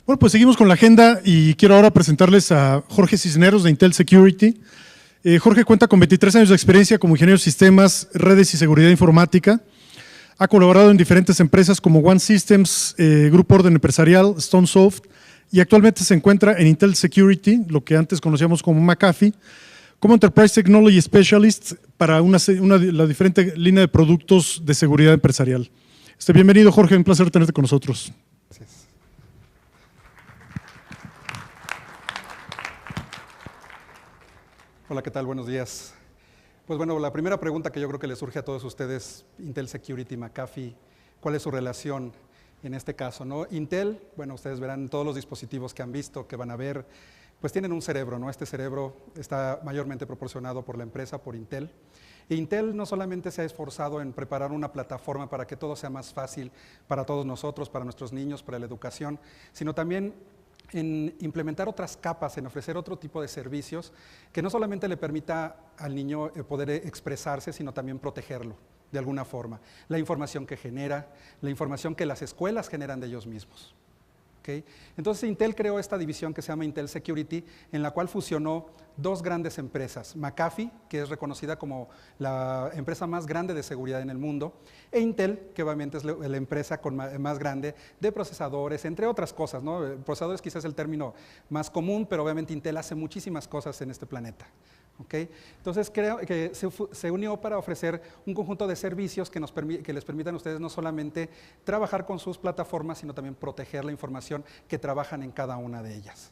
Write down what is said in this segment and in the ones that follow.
Bueno, pues seguimos con la agenda y quiero ahora presentarles a Jorge Cisneros de Intel Security. Jorge cuenta con 23 años de experiencia como ingeniero de sistemas, redes y seguridad informática. Ha colaborado en diferentes empresas como One Systems, Grupo Orden Empresarial, Stonesoft, y actualmente se encuentra en Intel Security, lo que antes conocíamos como McAfee, como Enterprise Technology Specialist para la diferente línea de productos de seguridad empresarial. Bienvenido, Jorge, un placer tenerte con nosotros. Gracias. Hola, ¿qué tal? Buenos días. Pues bueno, la primera pregunta que yo creo que le surge a todos ustedes, Intel Security, McAfee, ¿cuál es su relación en este caso, ¿no? Intel, bueno, ustedes verán todos los dispositivos que han visto, que van a ver, pues tienen un cerebro, ¿no? Este cerebro está mayormente proporcionado por la empresa, por Intel. E Intel no solamente se ha esforzado en preparar una plataforma para que todo sea más fácil para todos nosotros, para nuestros niños, para la educación, sino también en implementar otras capas, en ofrecer otro tipo de servicios que no solamente le permita al niño poder expresarse, sino también protegerlo de alguna forma. La información que genera, la información que las escuelas generan de ellos mismos. ¿Okay? Entonces Intel creó esta división que se llama Intel Security, en la cual fusionó dos grandes empresas, McAfee, que es reconocida como la empresa más grande de seguridad en el mundo, e Intel, que obviamente es la empresa más grande de procesadores, entre otras cosas, ¿no? Procesadores quizás es el término más común, pero obviamente Intel hace muchísimas cosas en este planeta. ¿Okay? Entonces creo que se unió para ofrecer un conjunto de servicios que les permitan a ustedes no solamente trabajar con sus plataformas, sino también proteger la información que trabajan en cada una de ellas.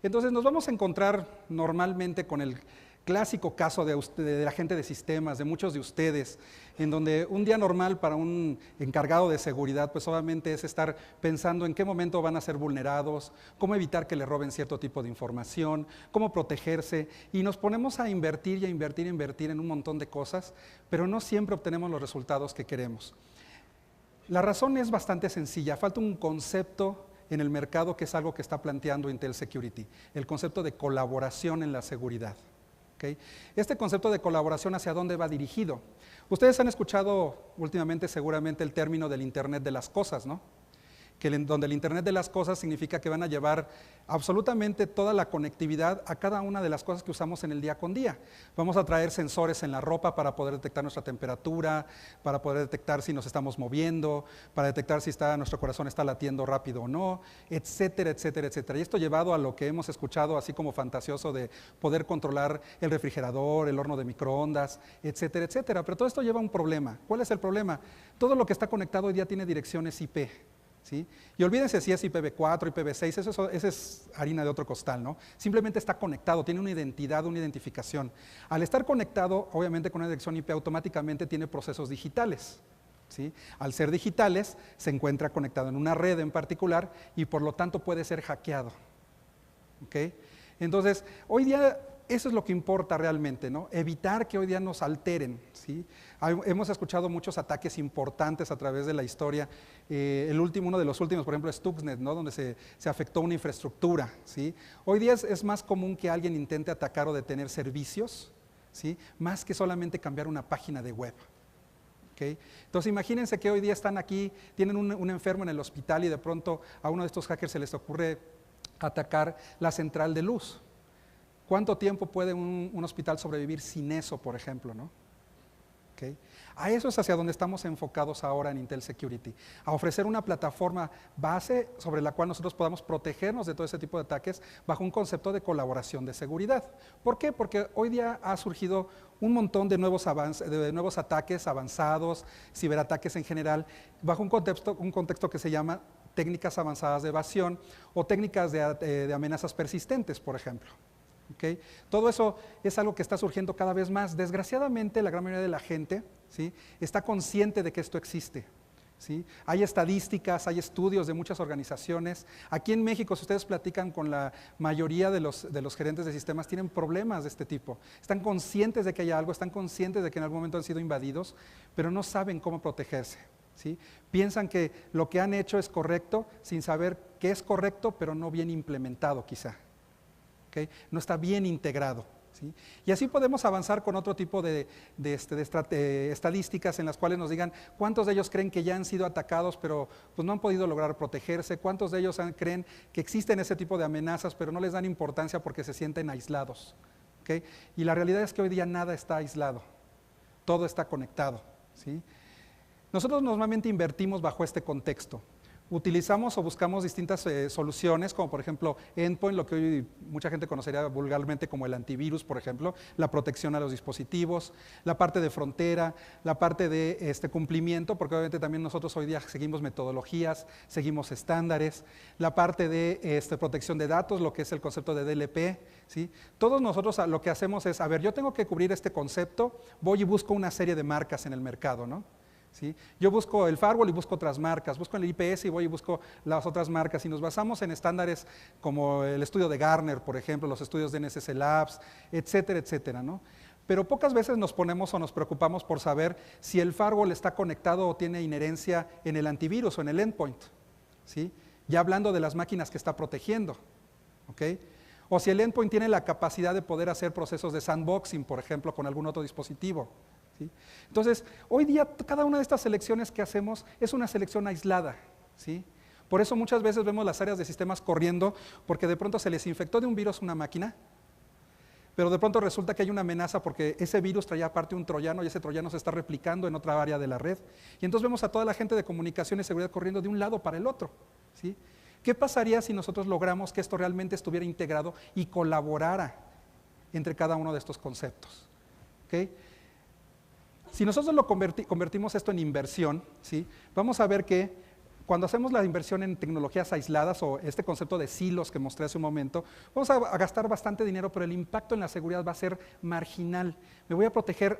Entonces nos vamos a encontrar normalmente con el clásico caso de la gente de sistemas, de muchos de ustedes, en donde un día normal para un encargado de seguridad, pues obviamente es estar pensando en qué momento van a ser vulnerados, cómo evitar que le roben cierto tipo de información, cómo protegerse, y nos ponemos a invertir y a invertir en un montón de cosas, pero no siempre obtenemos los resultados que queremos. La razón es bastante sencilla, falta un concepto en el mercado que es algo que está planteando Intel Security, el concepto de colaboración en la seguridad. ¿Okay? Este concepto de colaboración, ¿hacia dónde va dirigido? Ustedes han escuchado últimamente seguramente el término del Internet de las cosas, ¿no? Donde el Internet de las cosas significa que van a llevar absolutamente toda la conectividad a cada una de las cosas que usamos en el día con día. Vamos a traer sensores en la ropa para poder detectar nuestra temperatura, para poder detectar si nos estamos moviendo, para detectar si nuestro corazón está latiendo rápido o no, etcétera, etcétera, etcétera. Y esto llevado a lo que hemos escuchado así como fantasioso de poder controlar el refrigerador, el horno de microondas, etcétera, etcétera. Pero todo esto lleva a un problema. ¿Cuál es el problema? Todo lo que está conectado hoy día tiene direcciones IP. ¿Sí? Y olvídense si es IPv4, IPv6, eso es harina de otro costal, ¿no? Simplemente está conectado, tiene una identidad, una identificación. Al estar conectado, obviamente con una dirección IP automáticamente tiene procesos digitales. ¿Sí? Al ser digitales, se encuentra conectado en una red en particular y por lo tanto puede ser hackeado. ¿Okay? Entonces, hoy día eso es lo que importa realmente, ¿no? Evitar que hoy día nos alteren, ¿sí? Hemos escuchado muchos ataques importantes a través de la historia. Uno de los últimos, por ejemplo, es Stuxnet, ¿no? Donde se afectó una infraestructura, ¿sí? Hoy día es más común que alguien intente atacar o detener servicios, ¿sí? Más que solamente cambiar una página de web. ¿Okay? Entonces imagínense que hoy día están aquí, tienen un enfermo en el hospital y de pronto a uno de estos hackers se les ocurre atacar la central de luz. ¿Cuánto tiempo puede un hospital sobrevivir sin eso, por ejemplo, ¿no? ¿Okay? A eso es hacia donde estamos enfocados ahora en Intel Security, a ofrecer una plataforma base sobre la cual nosotros podamos protegernos de todo ese tipo de ataques bajo un concepto de colaboración de seguridad. ¿Por qué? Porque hoy día ha surgido un montón de nuevos ataques avanzados, ciberataques en general, bajo un contexto que se llama técnicas avanzadas de evasión o técnicas de amenazas persistentes, por ejemplo. ¿Okay? Todo eso es algo que está surgiendo cada vez más. Desgraciadamente, la gran mayoría de la gente, ¿sí?, está consciente de que esto existe. ¿Sí? Hay estadísticas, hay estudios de muchas organizaciones. Aquí en México, si ustedes platican con la mayoría de los gerentes de sistemas, tienen problemas de este tipo. Están conscientes de que hay algo, están conscientes de que en algún momento han sido invadidos, pero no saben cómo protegerse. ¿Sí? Piensan que lo que han hecho es correcto, sin saber que es correcto, pero no bien implementado quizá. ¿Okay? No está bien integrado. ¿sí? Y así podemos avanzar con otro tipo de estadísticas en las cuales nos digan cuántos de ellos creen que ya han sido atacados, pero pues, no han podido lograr protegerse, cuántos de ellos creen que existen ese tipo de amenazas, pero no les dan importancia porque se sienten aislados. ¿Okay? Y la realidad es que hoy día nada está aislado, todo está conectado, ¿sí? Nosotros normalmente invertimos bajo este contexto. Utilizamos o buscamos distintas soluciones, como por ejemplo Endpoint, lo que hoy mucha gente conocería vulgarmente como el antivirus, por ejemplo, la protección a los dispositivos, la parte de frontera, la parte de cumplimiento, porque obviamente también nosotros hoy día seguimos metodologías, seguimos estándares, la parte de protección de datos, lo que es el concepto de DLP, ¿sí? Todos nosotros lo que hacemos es, a ver, yo tengo que cubrir este concepto, voy y busco una serie de marcas en el mercado, ¿no? ¿Sí? Yo busco el firewall y busco otras marcas, busco el IPS y voy y busco las otras marcas y nos basamos en estándares como el estudio de Gartner, por ejemplo, los estudios de NSS Labs, etcétera, etcétera, ¿no? Pero pocas veces nos ponemos o nos preocupamos por saber si el firewall está conectado o tiene inherencia en el antivirus o en el endpoint, ¿sí? Ya hablando de las máquinas que está protegiendo, ¿ok? O si el endpoint tiene la capacidad de poder hacer procesos de sandboxing, por ejemplo, con algún otro dispositivo. ¿Sí? Entonces, hoy día cada una de estas selecciones que hacemos es una selección aislada, ¿sí? Por eso muchas veces vemos las áreas de sistemas corriendo, porque de pronto se les infectó de un virus una máquina, pero de pronto resulta que hay una amenaza porque ese virus traía aparte un troyano y ese troyano se está replicando en otra área de la red. Y entonces vemos a toda la gente de comunicación y seguridad corriendo de un lado para el otro, ¿sí? ¿Qué pasaría si nosotros logramos que esto realmente estuviera integrado y colaborara entre cada uno de estos conceptos? ¿Okay? Si nosotros lo convertimos esto en inversión, ¿sí? Vamos a ver que cuando hacemos la inversión en tecnologías aisladas o este concepto de silos que mostré hace un momento, vamos a gastar bastante dinero, pero el impacto en la seguridad va a ser marginal. Me voy a proteger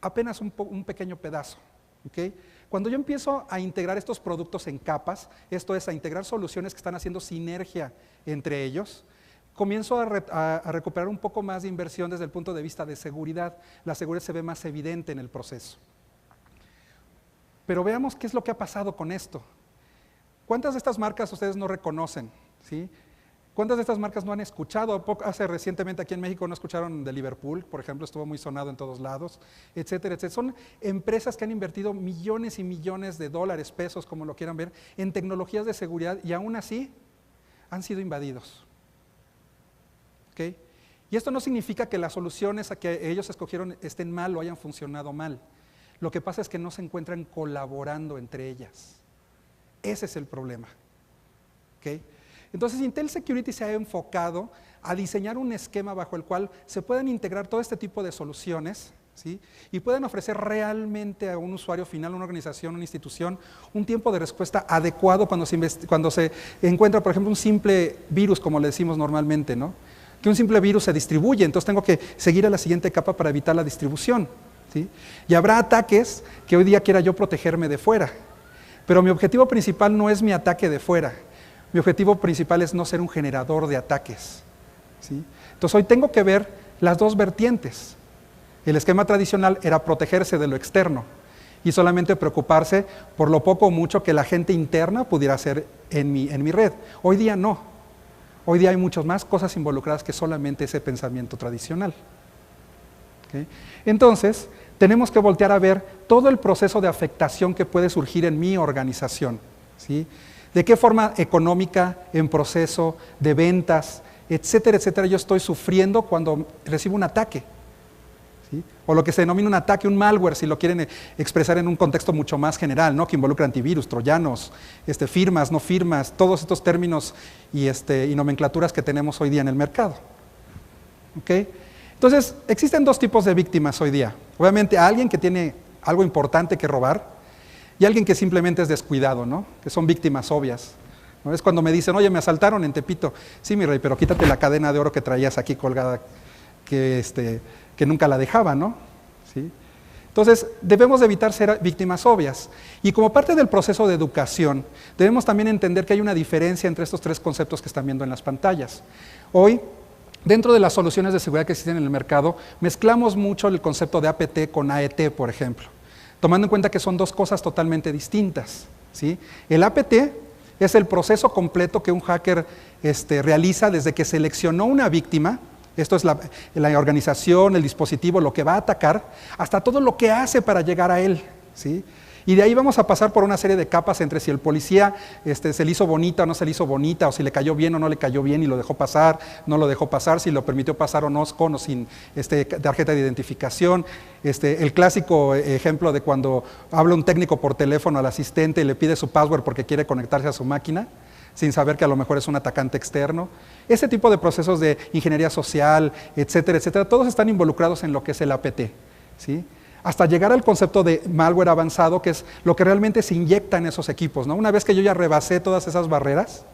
apenas un pequeño pedazo. ¿Okay? Cuando yo empiezo a integrar estos productos en capas, esto es, a integrar soluciones que están haciendo sinergia entre ellos, comienzo a recuperar un poco más de inversión desde el punto de vista de seguridad. La seguridad se ve más evidente en el proceso. Pero veamos qué es lo que ha pasado con esto. ¿Cuántas de estas marcas ustedes no reconocen? ¿Sí? ¿Cuántas de estas marcas no han escuchado? Hace recientemente aquí en México no escucharon de Liverpool, por ejemplo, estuvo muy sonado en todos lados, etcétera, etcétera. Son empresas que han invertido millones y millones de dólares, pesos, como lo quieran ver, en tecnologías de seguridad y aún así han sido invadidos. ¿Okay? Y esto no significa que las soluciones a que ellos escogieron estén mal o hayan funcionado mal. Lo que pasa es que no se encuentran colaborando entre ellas. Ese es el problema. ¿Okay? Entonces Intel Security se ha enfocado a diseñar un esquema bajo el cual se puedan integrar todo este tipo de soluciones, ¿sí? Y puedan ofrecer realmente a un usuario final, una organización, una institución, un tiempo de respuesta adecuado cuando se encuentra, por ejemplo, un simple virus, como le decimos normalmente, ¿no? Que un simple virus se distribuye, entonces tengo que seguir a la siguiente capa para evitar la distribución, ¿sí? Y habrá ataques que hoy día quiera yo protegerme de fuera, pero mi objetivo principal no es mi ataque de fuera, mi objetivo principal es no ser un generador de ataques, ¿sí? Entonces hoy tengo que ver las dos vertientes. El esquema tradicional era protegerse de lo externo y solamente preocuparse por lo poco o mucho que la gente interna pudiera hacer en mi red. Hoy día no. Hoy día hay muchas más cosas involucradas que solamente ese pensamiento tradicional. ¿Okay? Entonces, tenemos que voltear a ver todo el proceso de afectación que puede surgir en mi organización, ¿sí? De qué forma económica, en proceso, de ventas, etcétera, etcétera, yo estoy sufriendo cuando recibo un ataque. ¿Sí? O lo que se denomina un ataque, un malware, si lo quieren expresar en un contexto mucho más general, ¿no? Que involucra antivirus, troyanos, firmas, no firmas, todos estos términos y nomenclaturas que tenemos hoy día en el mercado. ¿Okay? Entonces, existen dos tipos de víctimas hoy día. Obviamente, alguien que tiene algo importante que robar y alguien que simplemente es descuidado, ¿no? Que son víctimas obvias. ¿No? Es cuando me dicen, oye, me asaltaron en Tepito. Sí, mi rey, pero quítate la cadena de oro que traías aquí colgada, que nunca la dejaba, ¿no? ¿Sí? Entonces, debemos de evitar ser víctimas obvias. Y como parte del proceso de educación, debemos también entender que hay una diferencia entre estos tres conceptos que están viendo en las pantallas. Hoy, dentro de las soluciones de seguridad que existen en el mercado, mezclamos mucho el concepto de APT con AET, por ejemplo, tomando en cuenta que son dos cosas totalmente distintas, ¿sí? El APT es el proceso completo que un hacker realiza desde que seleccionó una víctima, Esto es la organización, el dispositivo, lo que va a atacar, hasta todo lo que hace para llegar a él, ¿sí? Y de ahí vamos a pasar por una serie de capas entre si el policía se le hizo bonita o no se le hizo bonita, o si le cayó bien o no le cayó bien y lo dejó pasar, no lo dejó pasar, si lo permitió pasar o no, con o sin tarjeta de identificación. El clásico ejemplo de cuando habla un técnico por teléfono al asistente y le pide su password porque quiere conectarse a su máquina, sin saber que a lo mejor es un atacante externo. Ese tipo de procesos de ingeniería social, etcétera, etcétera, todos están involucrados en lo que es el APT, ¿sí? Hasta llegar al concepto de malware avanzado, que es lo que realmente se inyecta en esos equipos, ¿no? Una vez que yo ya rebasé todas esas barreras,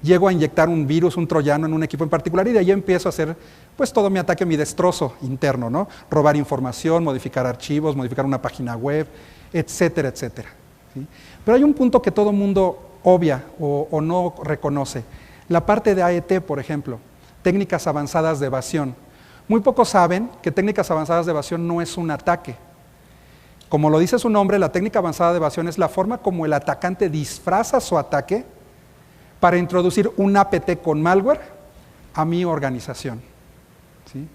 llego a inyectar un virus, un troyano en un equipo en particular, y de ahí empiezo a hacer pues todo mi ataque, mi destrozo interno, ¿no? Robar información, modificar archivos, modificar una página web, etcétera, etcétera, ¿sí? Pero hay un punto que todo mundo obvia o no reconoce. La parte de AET, por ejemplo, técnicas avanzadas de evasión. Muy pocos saben que técnicas avanzadas de evasión no es un ataque. Como lo dice su nombre, la técnica avanzada de evasión es la forma como el atacante disfraza su ataque para introducir un APT con malware a mi organización, ¿sí?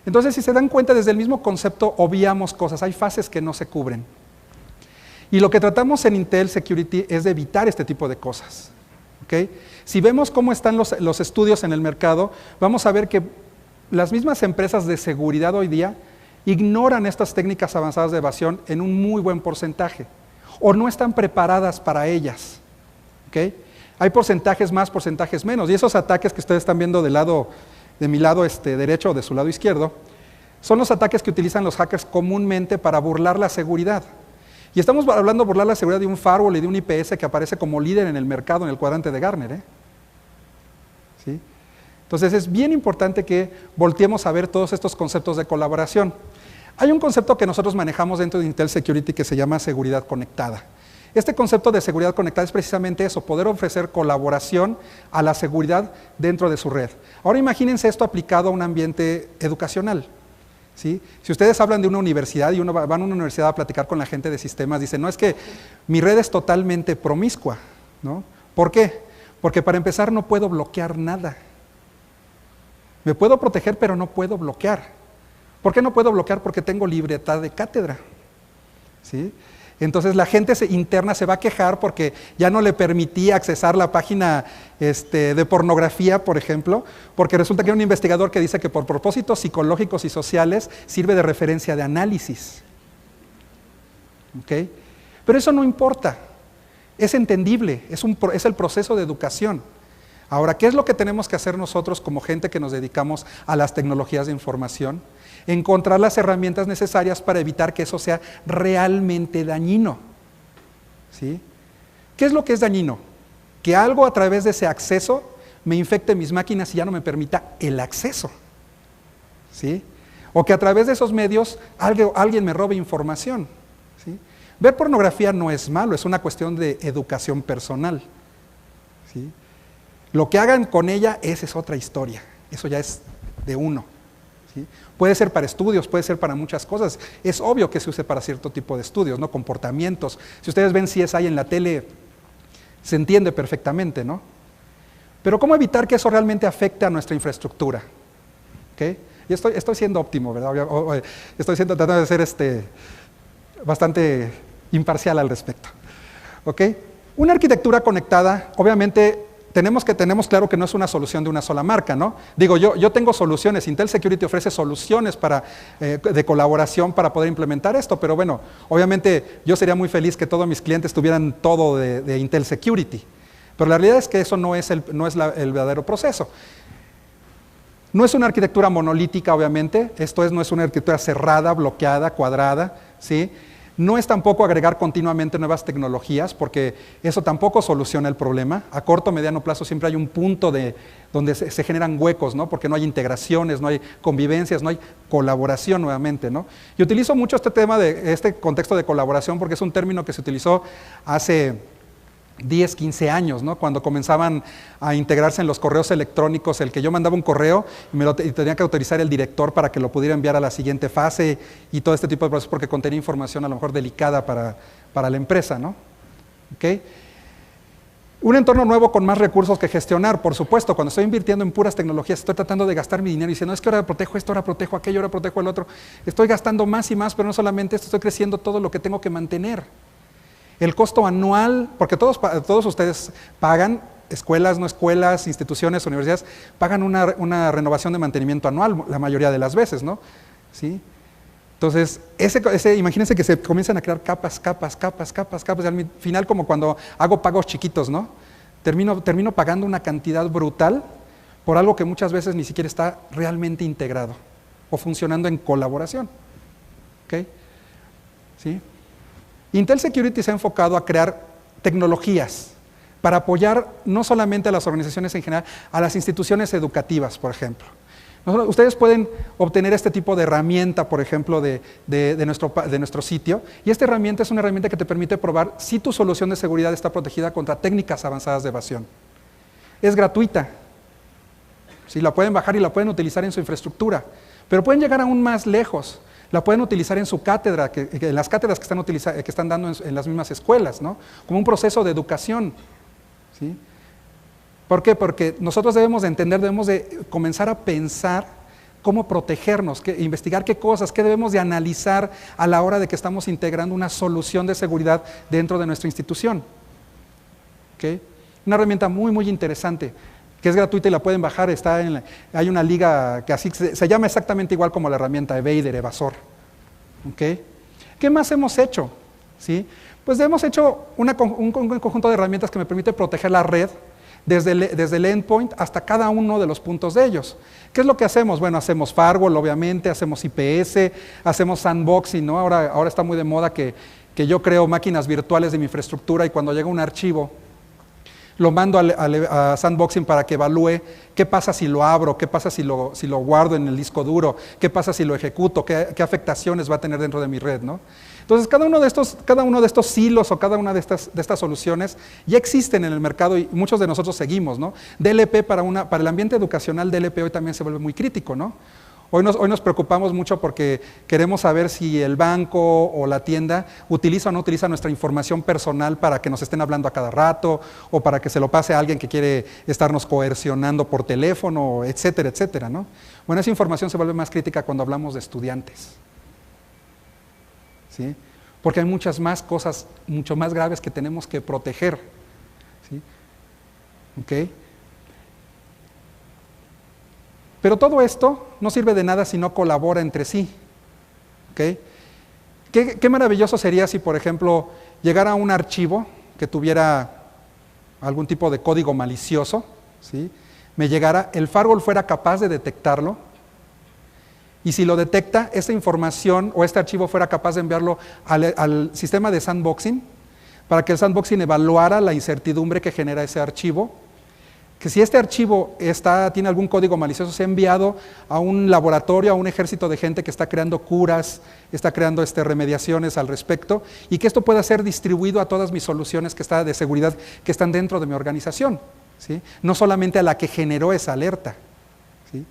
Entonces, si se dan cuenta, desde el mismo concepto obviamos cosas, hay fases que no se cubren. Y lo que tratamos en Intel Security es de evitar este tipo de cosas, ¿okay? Si vemos cómo están los estudios en el mercado, vamos a ver que las mismas empresas de seguridad hoy día ignoran estas técnicas avanzadas de evasión en un muy buen porcentaje, o no están preparadas para ellas, ¿okay? Hay porcentajes más, porcentajes menos, y esos ataques que ustedes están viendo de mi lado derecho o de su lado izquierdo, son los ataques que utilizan los hackers comúnmente para burlar la seguridad. Y estamos hablando de burlar la seguridad de un firewall y de un IPS que aparece como líder en el mercado en el cuadrante de Gartner, ¿sí? Entonces es bien importante que volteemos a ver todos estos conceptos de colaboración. Hay un concepto que nosotros manejamos dentro de Intel Security que se llama seguridad conectada. Este concepto de seguridad conectada es precisamente eso, poder ofrecer colaboración a la seguridad dentro de su red. Ahora imagínense esto aplicado a un ambiente educacional, ¿sí? Si ustedes hablan de una universidad y van a una universidad a platicar con la gente de sistemas, dicen, no, es que mi red es totalmente promiscua, ¿no? ¿Por qué? Porque para empezar no puedo bloquear nada. Me puedo proteger, pero no puedo bloquear. ¿Por qué no puedo bloquear? Porque tengo libertad de cátedra, ¿sí? Entonces la gente interna se va a quejar porque ya no le permití accesar la página de pornografía, por ejemplo, porque resulta que hay un investigador que dice que por propósitos psicológicos y sociales sirve de referencia de análisis, ¿okay? Pero eso no importa, es entendible, es el proceso de educación. Ahora, ¿qué es lo que tenemos que hacer nosotros como gente que nos dedicamos a las tecnologías de información? Encontrar las herramientas necesarias para evitar que eso sea realmente dañino, ¿sí? ¿Qué es lo que es dañino? Que algo a través de ese acceso me infecte mis máquinas y ya no me permita el acceso, ¿sí? O que a través de esos medios alguien me robe información, ¿sí? Ver pornografía no es malo, es una cuestión de educación personal, ¿sí? Lo que hagan con ella, esa es otra historia, eso ya es de uno, ¿sí? Puede ser para estudios, puede ser para muchas cosas, es obvio que se use para cierto tipo de estudios, ¿no? Comportamientos. Si ustedes ven CSI en la tele, se entiende perfectamente, ¿no? Pero ¿cómo evitar que eso realmente afecte a nuestra infraestructura? ¿Okay? Y estoy siendo óptimo, ¿verdad? Estoy tratando de ser bastante imparcial al respecto, ¿ok? Una arquitectura conectada, obviamente, tenemos claro que no es una solución de una sola marca, ¿no? Digo, yo tengo soluciones, Intel Security ofrece soluciones de colaboración para poder implementar esto, pero bueno, obviamente yo sería muy feliz que todos mis clientes tuvieran todo de Intel Security, pero la realidad es que eso no es el verdadero proceso. No es una arquitectura monolítica, obviamente, no es una arquitectura cerrada, bloqueada, cuadrada, ¿sí? No es tampoco agregar continuamente nuevas tecnologías, porque eso tampoco soluciona el problema. A corto o mediano plazo siempre hay un punto donde se generan huecos, ¿no? Porque no hay integraciones, no hay convivencias, no hay colaboración nuevamente, ¿no? Y utilizo mucho este tema este contexto de colaboración porque es un término que se utilizó hace 10, 15 años, ¿no? Cuando comenzaban a integrarse en los correos electrónicos, el que yo mandaba un correo y tenía que autorizar el director para que lo pudiera enviar a la siguiente fase y todo este tipo de procesos porque contenía información a lo mejor delicada para la empresa, ¿no? ¿Okay? Un entorno nuevo con más recursos que gestionar, por supuesto. Cuando estoy invirtiendo en puras tecnologías, estoy tratando de gastar mi dinero y diciendo, es que ahora protejo esto, ahora protejo aquello, ahora protejo el otro. Estoy gastando más y más, pero no solamente esto, estoy creciendo todo lo que tengo que mantener. El costo anual, porque todos ustedes pagan, escuelas, no escuelas, instituciones, universidades, pagan una renovación de mantenimiento anual la mayoría de las veces, ¿no? ¿Sí? Entonces, imagínense que se comienzan a crear capas, y al final como cuando hago pagos chiquitos, ¿no? Termino pagando una cantidad brutal por algo que muchas veces ni siquiera está realmente integrado o funcionando en colaboración. ¿Ok? ¿Sí? Intel Security se ha enfocado a crear tecnologías para apoyar no solamente a las organizaciones en general, a las instituciones educativas, por ejemplo. Ustedes pueden obtener este tipo de herramienta, por ejemplo, de nuestro sitio, y esta herramienta es una herramienta que te permite probar si tu solución de seguridad está protegida contra técnicas avanzadas de evasión. Es gratuita. ¿Sí? La pueden bajar y la pueden utilizar en su infraestructura, pero pueden llegar aún más lejos. La pueden utilizar en su cátedra, en las cátedras que están dando en las mismas escuelas, ¿no? Como un proceso de educación. ¿Sí? ¿Por qué? Porque nosotros debemos de entender, debemos de comenzar a pensar cómo protegernos, investigar qué cosas, qué debemos de analizar a la hora de que estamos integrando una solución de seguridad dentro de nuestra institución. ¿Okay? Una herramienta muy, muy interesante, que es gratuita y la pueden bajar, hay una liga que así se llama exactamente igual como la herramienta Evader, Evasor. ¿Okay? ¿Qué más hemos hecho? ¿Sí? Pues hemos hecho un conjunto de herramientas que me permite proteger la red desde el endpoint hasta cada uno de los puntos de ellos. ¿Qué es lo que hacemos? Bueno, hacemos firewall, obviamente, hacemos IPS, hacemos sandboxing, ¿no? Ahora está muy de moda que yo creo máquinas virtuales de mi infraestructura y cuando llega un archivo, lo mando a sandboxing para que evalúe qué pasa si lo abro, qué pasa si lo guardo en el disco duro, qué pasa si lo ejecuto, qué afectaciones va a tener dentro de mi red, ¿no? Entonces, cada uno de estos silos o cada una de estas soluciones ya existen en el mercado y muchos de nosotros seguimos, ¿no? DLP para el ambiente educacional, DLP hoy también se vuelve muy crítico, ¿no? Hoy nos preocupamos mucho porque queremos saber si el banco o la tienda utiliza o no utiliza nuestra información personal para que nos estén hablando a cada rato o para que se lo pase a alguien que quiere estarnos coercionando por teléfono, etcétera, etcétera, ¿no? Bueno, esa información se vuelve más crítica cuando hablamos de estudiantes. ¿Sí? Porque hay muchas más cosas, mucho más graves que tenemos que proteger. ¿Sí? ¿Okay? Pero todo esto no sirve de nada si no colabora entre sí. ¿Okay? ¿Qué maravilloso sería si, por ejemplo, llegara un archivo que tuviera algún tipo de código malicioso, ¿sí? Me llegara, el firewall fuera capaz de detectarlo, y si lo detecta, esta información o este archivo fuera capaz de enviarlo al sistema de sandboxing, para que el sandboxing evaluara la incertidumbre que genera ese archivo, que si este archivo tiene algún código malicioso, sea enviado a un laboratorio, a un ejército de gente que está creando curas, está creando remediaciones al respecto, y que esto pueda ser distribuido a todas mis soluciones de seguridad que están dentro de mi organización, ¿sí? No solamente a la que generó esa alerta, ¿sí?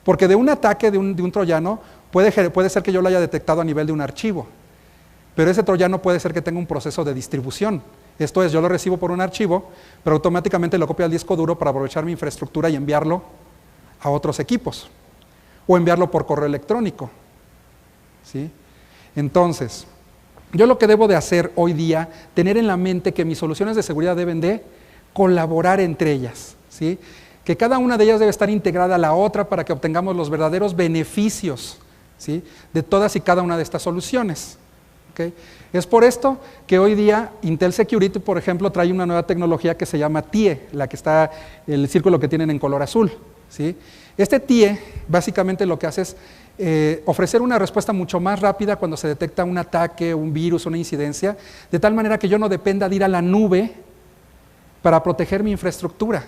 Porque de un ataque de un troyano puede ser que yo lo haya detectado a nivel de un archivo, pero ese troyano puede ser que tenga un proceso de distribución. Esto es, yo lo recibo por un archivo, pero automáticamente lo copio al disco duro para aprovechar mi infraestructura y enviarlo a otros equipos, o enviarlo por correo electrónico. ¿Sí? Entonces, yo lo que debo de hacer hoy día, tener en la mente que mis soluciones de seguridad deben de colaborar entre ellas, ¿sí? Que cada una de ellas debe estar integrada a la otra para que obtengamos los verdaderos beneficios, ¿sí? De todas y cada una de estas soluciones. ¿Okay? Es por esto que hoy día Intel Security, por ejemplo, trae una nueva tecnología que se llama TIE, la que está, el círculo que tienen en color azul, ¿sí? Este TIE básicamente lo que hace es ofrecer una respuesta mucho más rápida cuando se detecta un ataque, un virus, una incidencia, de tal manera que yo no dependa de ir a la nube para proteger mi infraestructura,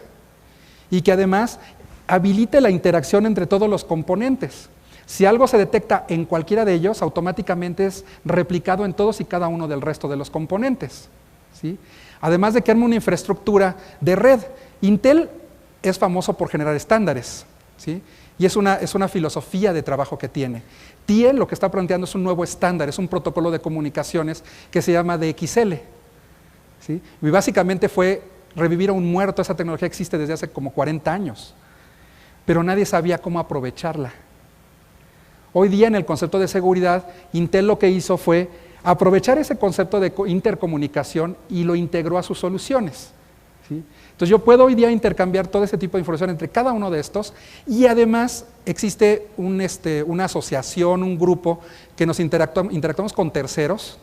y que además habilite la interacción entre todos los componentes. Si algo se detecta en cualquiera de ellos, automáticamente es replicado en todos y cada uno del resto de los componentes, ¿sí? Además de que arma una infraestructura de red. Intel es famoso por generar estándares, ¿sí? Y es una filosofía de trabajo que tiene. TIE lo que está planteando es un nuevo estándar, es un protocolo de comunicaciones que se llama DXL, ¿sí? Y básicamente fue revivir a un muerto. Esa tecnología existe desde hace como 40 años, pero nadie sabía cómo aprovecharla. Hoy día en el concepto de seguridad, Intel lo que hizo fue aprovechar ese concepto de intercomunicación y lo integró a sus soluciones, ¿sí? Entonces yo puedo hoy día intercambiar todo ese tipo de información entre cada uno de estos, y además existe una asociación, un grupo que nos interactuamos con terceros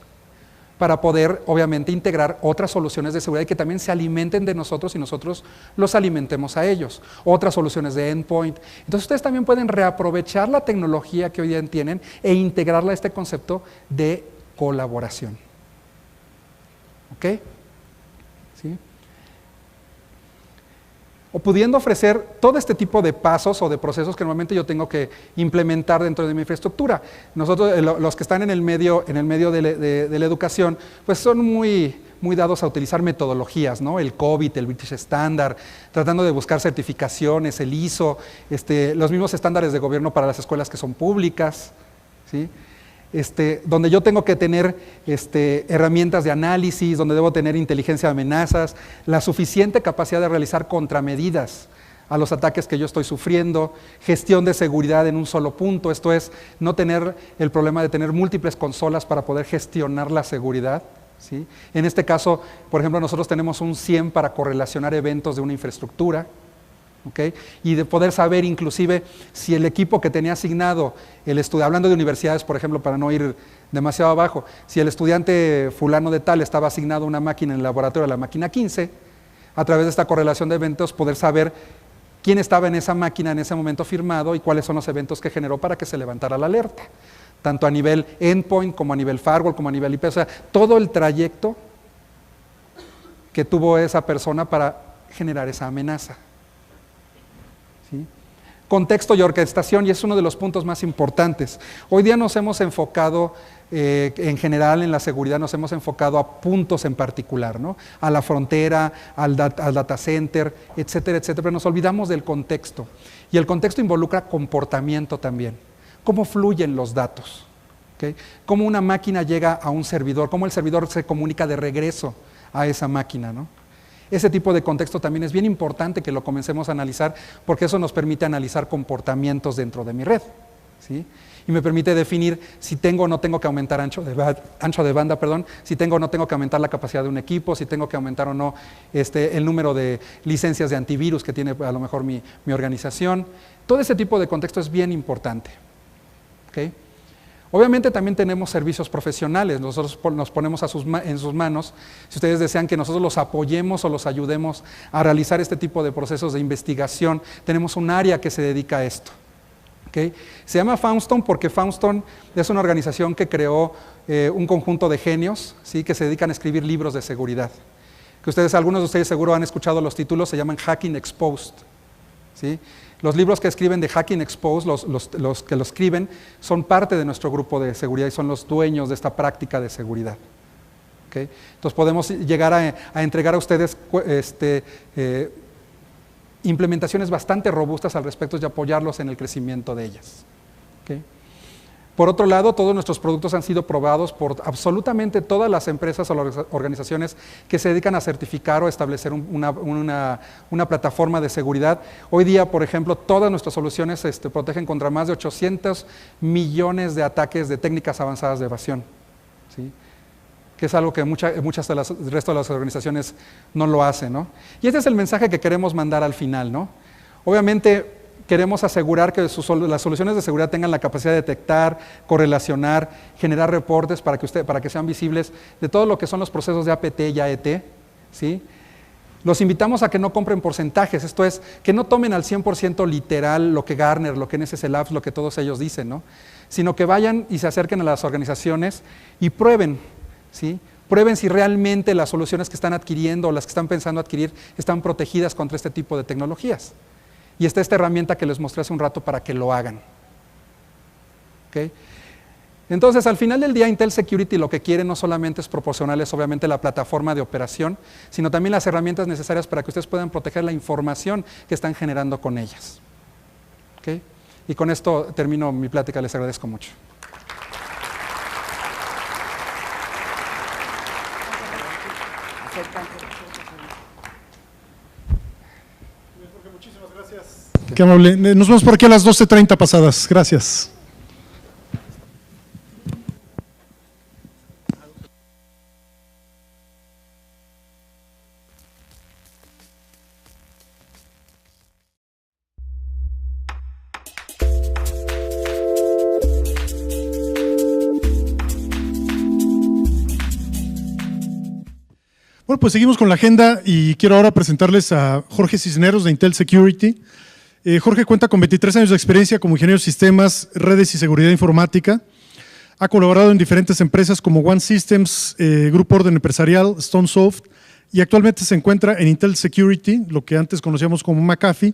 para poder obviamente integrar otras soluciones de seguridad y que también se alimenten de nosotros y nosotros los alimentemos a ellos. Otras soluciones de endpoint. Entonces ustedes también pueden reaprovechar la tecnología que hoy día tienen e integrarla a este concepto de colaboración. ¿Ok? ¿Sí? O pudiendo ofrecer todo este tipo de pasos o de procesos que normalmente yo tengo que implementar dentro de mi infraestructura. Nosotros, los que están en el medio de la educación, pues son muy dados a utilizar metodologías, ¿no? El COVID, el British Standard, tratando de buscar certificaciones, el ISO, los mismos estándares de gobierno para las escuelas que son públicas, ¿sí? Donde yo tengo que tener herramientas de análisis, donde debo tener inteligencia de amenazas, la suficiente capacidad de realizar contramedidas a los ataques que yo estoy sufriendo, gestión de seguridad en un solo punto, esto es, no tener el problema de tener múltiples consolas para poder gestionar la seguridad, ¿sí? En este caso, por ejemplo, nosotros tenemos un SIEM para correlacionar eventos de una infraestructura, ¿okay? Y de poder saber inclusive si el equipo que tenía asignado el estudiante, hablando de universidades por ejemplo, para no ir demasiado abajo, si el estudiante fulano de tal estaba asignado una máquina en el laboratorio, la máquina 15, a través de esta correlación de eventos poder saber quién estaba en esa máquina en ese momento firmado y cuáles son los eventos que generó para que se levantara la alerta, tanto a nivel endpoint como a nivel firewall, como a nivel IP, o sea, todo el trayecto que tuvo esa persona para generar esa amenaza. ¿Sí? Contexto y orquestación, y es uno de los puntos más importantes. Hoy día nos hemos enfocado, en general en la seguridad, nos hemos enfocado a puntos en particular, ¿no? A la frontera, al data center, etcétera, etcétera, pero nos olvidamos del contexto. Y el contexto involucra comportamiento también. Cómo fluyen los datos, ¿okay? Cómo una máquina llega a un servidor, cómo el servidor se comunica de regreso a esa máquina, ¿no? Ese tipo de contexto también es bien importante que lo comencemos a analizar, porque eso nos permite analizar comportamientos dentro de mi red, ¿sí? Y me permite definir si tengo o no tengo que aumentar ancho de banda, si tengo o no tengo que aumentar la capacidad de un equipo, si tengo que aumentar o no el número de licencias de antivirus que tiene a lo mejor mi organización. Todo ese tipo de contexto es bien importante, ¿okay? Obviamente también tenemos servicios profesionales, nosotros nos ponemos en sus manos, si ustedes desean que nosotros los apoyemos o los ayudemos a realizar este tipo de procesos de investigación, tenemos un área que se dedica a esto. ¿Okay? Se llama Foundstone porque Foundstone es una organización que creó un conjunto de genios, ¿sí? Que se dedican a escribir libros de seguridad. Que algunos de ustedes seguro han escuchado los títulos, se llaman Hacking Exposed, ¿sí? Los libros que escriben de Hacking Exposed, los que lo escriben, son parte de nuestro grupo de seguridad y son los dueños de esta práctica de seguridad. ¿Okay? Entonces podemos llegar a entregar a ustedes implementaciones bastante robustas al respecto y apoyarlos en el crecimiento de ellas. ¿Okay? Por otro lado, todos nuestros productos han sido probados por absolutamente todas las empresas o las organizaciones que se dedican a certificar o establecer una plataforma de seguridad. Hoy día, por ejemplo, todas nuestras soluciones protegen contra más de 800 millones de ataques de técnicas avanzadas de evasión, ¿sí? Que es algo que muchas del resto de las organizaciones no lo hacen, ¿no? Y este es el mensaje que queremos mandar al final, ¿no? Obviamente, queremos asegurar que las soluciones de seguridad tengan la capacidad de detectar, correlacionar, generar reportes para que sean visibles de todo lo que son los procesos de APT y AET, ¿sí? Los invitamos a que no compren porcentajes, esto es, que no tomen al 100% literal lo que Gartner, lo que NSS Labs, lo que todos ellos dicen, ¿no? Sino que vayan y se acerquen a las organizaciones y prueben, ¿sí? Prueben si realmente las soluciones que están adquiriendo o las que están pensando adquirir están protegidas contra este tipo de tecnologías. Y está esta herramienta que les mostré hace un rato para que lo hagan. ¿Okay? Entonces, al final del día, Intel Security lo que quiere no solamente es proporcionarles, obviamente, la plataforma de operación, sino también las herramientas necesarias para que ustedes puedan proteger la información que están generando con ellas. ¿Okay? Y con esto termino mi plática, les agradezco mucho. Qué amable. Nos vemos por aquí a las 12:30 pasadas. Gracias. Bueno, pues seguimos con la agenda y quiero ahora presentarles a Jorge Cisneros de Intel Security. Jorge cuenta con 23 años de experiencia como ingeniero de sistemas, redes y seguridad informática. Ha colaborado en diferentes empresas como One Systems, Grupo Orden Empresarial, Stonesoft, y actualmente se encuentra en Intel Security, lo que antes conocíamos como McAfee,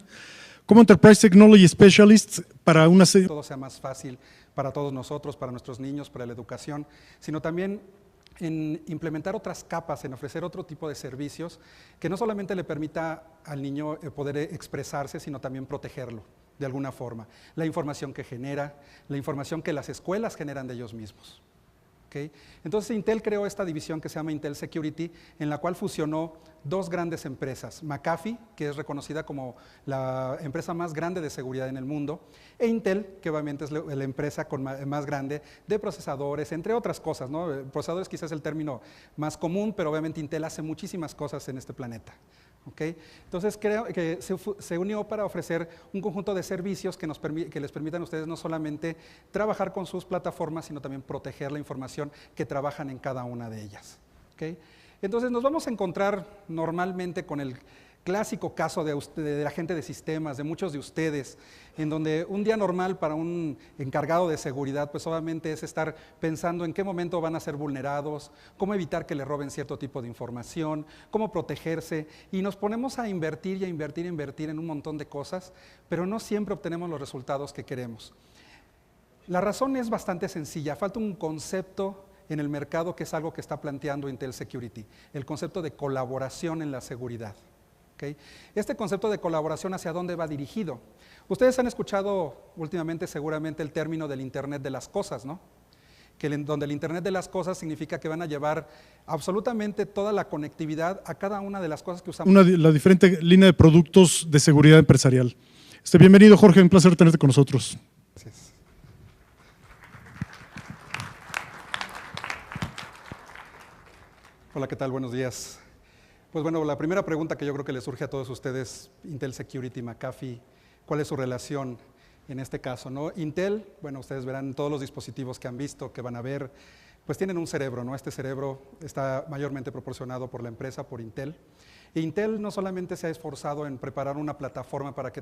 como Enterprise Technology Specialist para una serie. Todo sea más fácil para todos nosotros, para nuestros niños, para la educación, sino también en implementar otras capas, en ofrecer otro tipo de servicios que no solamente le permita al niño poder expresarse, sino también protegerlo de alguna forma. La información que genera, la información que las escuelas generan de ellos mismos. ¿Okay? Entonces Intel creó esta división que se llama Intel Security, en la cual fusionó dos grandes empresas, McAfee, que es reconocida como la empresa más grande de seguridad en el mundo, e Intel, que obviamente es la empresa más grande de procesadores, entre otras cosas, ¿no? Procesadores quizás es el término más común, pero obviamente Intel hace muchísimas cosas en este planeta. ¿Okay? Entonces creo que se unió para ofrecer un conjunto de servicios que les permitan a ustedes no solamente trabajar con sus plataformas, sino también proteger la información que trabajan en cada una de ellas. ¿Okay? Entonces nos vamos a encontrar normalmente con el clásico caso de la gente de sistemas, de muchos de ustedes, en donde un día normal para un encargado de seguridad, pues obviamente es estar pensando en qué momento van a ser vulnerados, cómo evitar que le roben cierto tipo de información, cómo protegerse, y nos ponemos a invertir y a invertir en un montón de cosas, pero no siempre obtenemos los resultados que queremos. La razón es bastante sencilla, falta un concepto en el mercado que es algo que está planteando Intel Security, el concepto de colaboración en la seguridad. ¿Okay? Este concepto de colaboración, ¿hacia dónde va dirigido? Ustedes han escuchado últimamente seguramente el término del Internet de las cosas, ¿no? Donde el Internet de las cosas significa que van a llevar absolutamente toda la conectividad a cada una de las cosas que usamos. La diferente línea de productos de seguridad empresarial. Bienvenido, Jorge, un placer tenerte con nosotros. Gracias. Hola, ¿qué tal? Buenos días. Pues bueno, la primera pregunta que yo creo que les surge a todos ustedes, Intel Security, McAfee, ¿cuál es su relación en este caso, ¿no? Intel, bueno, ustedes verán todos los dispositivos que han visto, que van a ver, pues tienen un cerebro, ¿no? Este cerebro está mayormente proporcionado por la empresa, por Intel. E Intel no solamente se ha esforzado en preparar una plataforma para que